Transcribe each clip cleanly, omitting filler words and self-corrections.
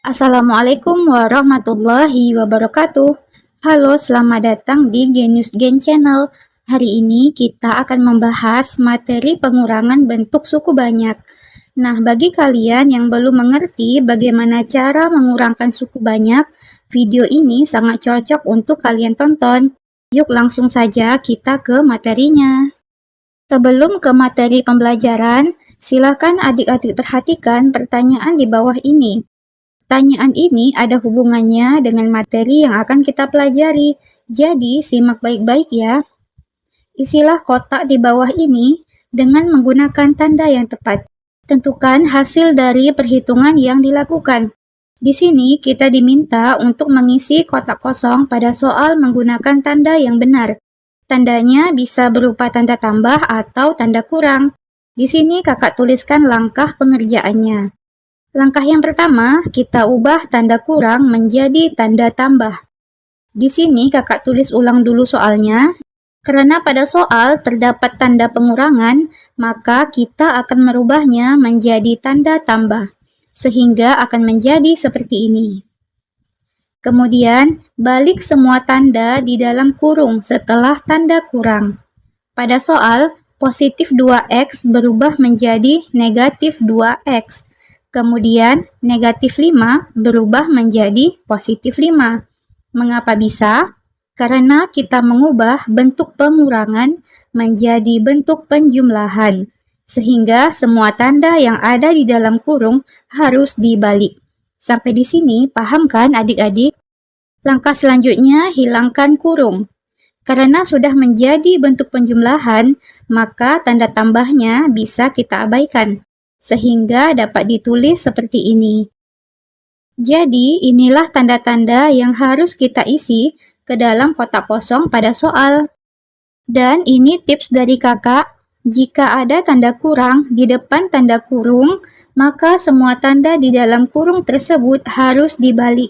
Assalamualaikum warahmatullahi wabarakatuh. Halo, selamat datang di Genius Gen Channel. Hari ini kita akan membahas materi pengurangan bentuk suku banyak. Nah, bagi kalian yang belum mengerti bagaimana cara mengurangkan suku banyak, video ini sangat cocok untuk kalian tonton. Yuk langsung saja kita ke materinya. Sebelum ke materi pembelajaran, silakan adik-adik perhatikan pertanyaan di bawah ini. Pertanyaan ini ada hubungannya dengan materi yang akan kita pelajari, jadi simak baik-baik ya. Isilah kotak di bawah ini dengan menggunakan tanda yang tepat. Tentukan hasil dari perhitungan yang dilakukan. Di sini kita diminta untuk mengisi kotak kosong pada soal menggunakan tanda yang benar. Tandanya bisa berupa tanda tambah atau tanda kurang. Di sini kakak tuliskan langkah pengerjaannya. Langkah yang pertama, kita ubah tanda kurang menjadi tanda tambah. Di sini kakak tulis ulang dulu soalnya. Karena pada soal terdapat tanda pengurangan, maka kita akan merubahnya menjadi tanda tambah, sehingga akan menjadi seperti ini. Kemudian, balik semua tanda di dalam kurung setelah tanda kurang. Pada soal, positif 2x berubah menjadi negatif 2x. Kemudian, negatif 5 berubah menjadi positif 5. Mengapa bisa? Karena kita mengubah bentuk pengurangan menjadi bentuk penjumlahan, sehingga semua tanda yang ada di dalam kurung harus dibalik. Sampai di sini, paham kan adik-adik? Langkah selanjutnya, hilangkan kurung. Karena sudah menjadi bentuk penjumlahan, maka tanda tambahnya bisa kita abaikan, sehingga dapat ditulis seperti ini. Jadi, inilah tanda-tanda yang harus kita isi ke dalam kotak kosong pada soal. Dan ini tips dari kakak, jika ada tanda kurang di depan tanda kurung, maka semua tanda di dalam kurung tersebut harus dibalik.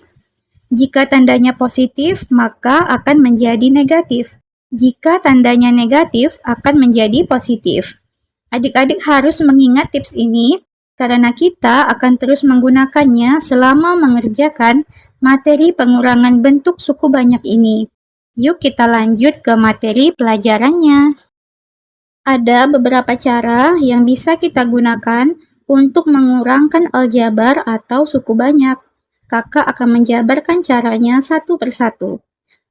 Jika tandanya positif, maka akan menjadi negatif. Jika tandanya negatif, akan menjadi positif. Adik-adik harus mengingat tips ini, karena kita akan terus menggunakannya selama mengerjakan materi pengurangan bentuk suku banyak ini. Yuk kita lanjut ke materi pelajarannya. Ada beberapa cara yang bisa kita gunakan untuk mengurangkan aljabar atau suku banyak. Kakak akan menjabarkan caranya satu persatu.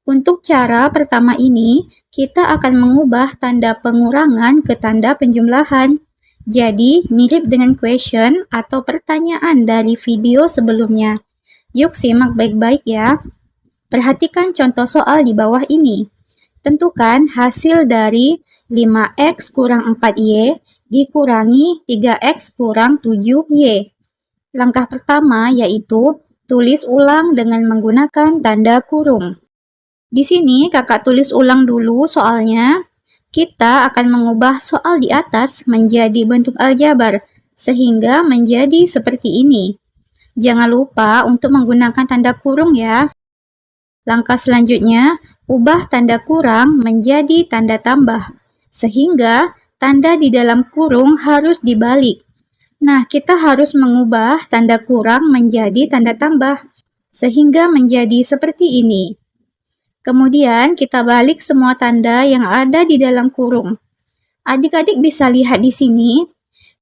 Untuk cara pertama ini, kita akan mengubah tanda pengurangan ke tanda penjumlahan. Jadi, mirip dengan question atau pertanyaan dari video sebelumnya. Yuk simak baik-baik ya. Perhatikan contoh soal di bawah ini. Tentukan hasil dari 5x kurang 4y dikurangi 3x kurang 7y. Langkah pertama yaitu tulis ulang dengan menggunakan tanda kurung. Di sini kakak tulis ulang dulu soalnya. Kita akan mengubah soal di atas menjadi bentuk aljabar, sehingga menjadi seperti ini. Jangan lupa untuk menggunakan tanda kurung ya. Langkah selanjutnya, ubah tanda kurang menjadi tanda tambah, sehingga tanda di dalam kurung harus dibalik. Nah, kita harus mengubah tanda kurang menjadi tanda tambah, sehingga menjadi seperti ini. Kemudian, kita balik semua tanda yang ada di dalam kurung. Adik-adik bisa lihat di sini,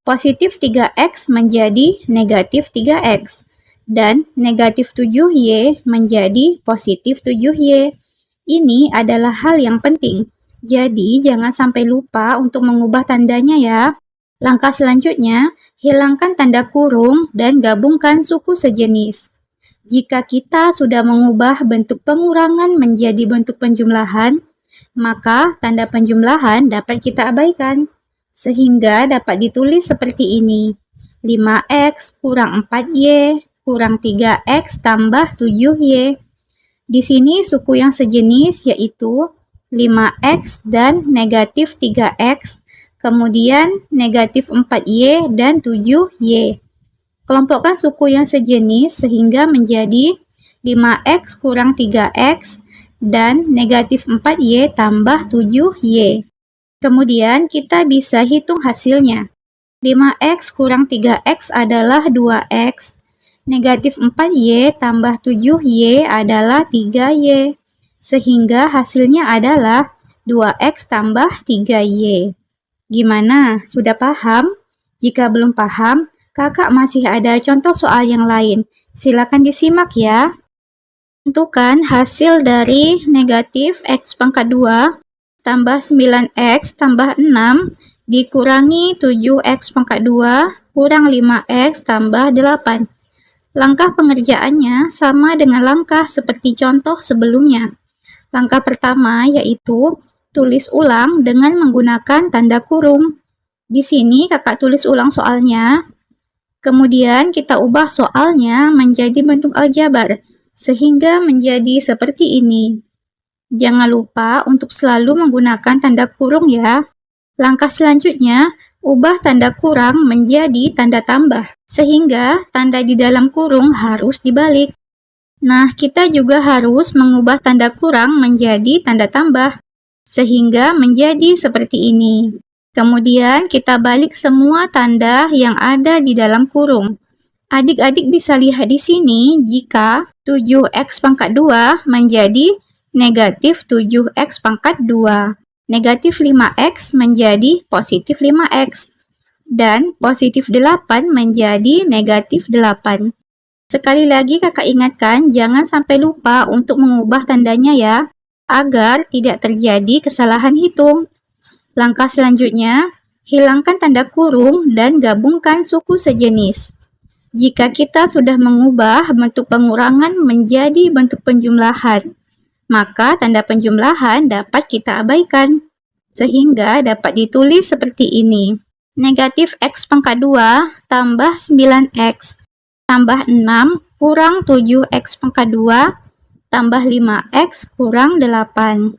positif 3x menjadi negatif 3x, dan negatif 7y menjadi positif 7y. Ini adalah hal yang penting, jadi jangan sampai lupa untuk mengubah tandanya ya. Langkah selanjutnya, hilangkan tanda kurung dan gabungkan suku sejenis. Jika kita sudah mengubah bentuk pengurangan menjadi bentuk penjumlahan, maka tanda penjumlahan dapat kita abaikan, sehingga dapat ditulis seperti ini. 5x kurang 4y kurang 3x tambah 7y. Di sini suku yang sejenis yaitu 5x dan negatif 3x, kemudian negatif 4y dan 7y. Kelompokkan suku yang sejenis sehingga menjadi 5x kurang 3x dan negatif 4y tambah 7y. Kemudian kita bisa hitung hasilnya. 5x kurang 3x adalah 2x. Negatif 4Y tambah 7Y adalah 3Y. Sehingga hasilnya adalah 2X tambah 3Y. Gimana? Sudah paham? Jika belum paham, kakak masih ada contoh soal yang lain. Silakan disimak ya. Tentukan hasil dari negatif X pangkat 2 tambah 9X tambah 6 dikurangi 7X pangkat 2 kurang 5X tambah 8. Langkah pengerjaannya sama dengan langkah seperti contoh sebelumnya. Langkah pertama yaitu tulis ulang dengan menggunakan tanda kurung. Di sini kakak tulis ulang soalnya. Kemudian kita ubah soalnya menjadi bentuk aljabar, sehingga menjadi seperti ini. Jangan lupa untuk selalu menggunakan tanda kurung ya. Langkah selanjutnya, ubah tanda kurang menjadi tanda tambah, sehingga tanda di dalam kurung harus dibalik. Nah, kita juga harus mengubah tanda kurang menjadi tanda tambah, sehingga menjadi seperti ini. Kemudian kita balik semua tanda yang ada di dalam kurung. Adik-adik bisa lihat di sini jika 7X pangkat 2 menjadi negatif 7X pangkat 2. Negatif 5X menjadi positif 5X. Dan positif 8 menjadi negatif 8. Sekali lagi kakak ingatkan, jangan sampai lupa untuk mengubah tandanya ya, agar tidak terjadi kesalahan hitung. Langkah selanjutnya, hilangkan tanda kurung dan gabungkan suku sejenis. Jika kita sudah mengubah bentuk pengurangan menjadi bentuk penjumlahan, maka tanda penjumlahan dapat kita abaikan, sehingga dapat ditulis seperti ini. Negatif X pangkat 2 tambah 9X tambah 6 kurang 7X pangkat 2 tambah 5X kurang 8.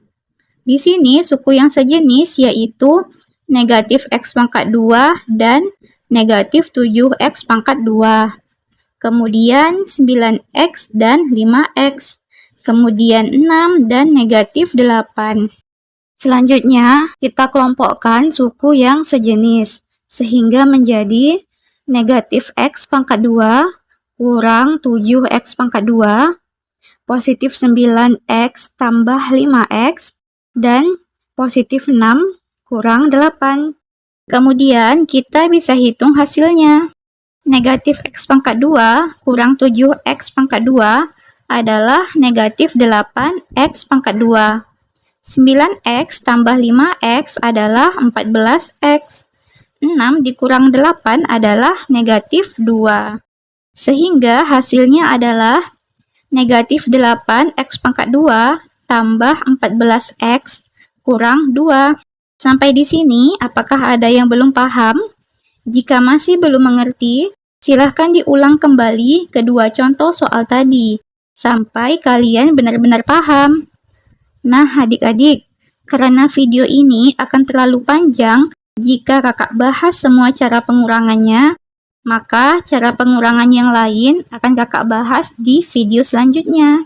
Di sini suku yang sejenis yaitu negatif X pangkat 2 dan negatif 7X pangkat 2. Kemudian 9X dan 5X. Kemudian 6 dan negatif 8. Selanjutnya, kita kelompokkan suku yang sejenis, sehingga menjadi negatif X pangkat 2 kurang 7X pangkat 2, positif 9X tambah 5X, dan positif 6 kurang 8. Kemudian, kita bisa hitung hasilnya. Negatif X pangkat 2 kurang 7X pangkat 2 adalah negatif 8X pangkat 2. 9X tambah 5X adalah 14X. 6 dikurang 8 adalah negatif 2. Sehingga hasilnya adalah negatif 8X pangkat 2 tambah 14X kurang 2. Sampai di sini, apakah ada yang belum paham? Jika masih belum mengerti, silahkan diulang kembali kedua contoh soal tadi, sampai kalian benar-benar paham. Nah, adik-adik, karena video ini akan terlalu panjang jika kakak bahas semua cara pengurangannya, maka cara pengurangan yang lain akan kakak bahas di video selanjutnya.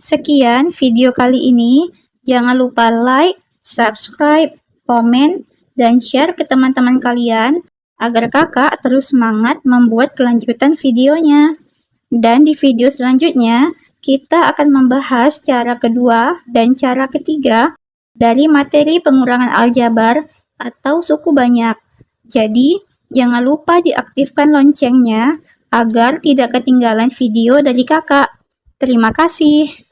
Sekian video kali ini, jangan lupa like, subscribe, komen, dan share ke teman-teman kalian, agar kakak terus semangat membuat kelanjutan videonya. Dan di video selanjutnya, kita akan membahas cara kedua dan cara ketiga dari materi pengurangan aljabar atau suku banyak. Jadi, jangan lupa diaktifkan loncengnya agar tidak ketinggalan video dari kakak. Terima kasih.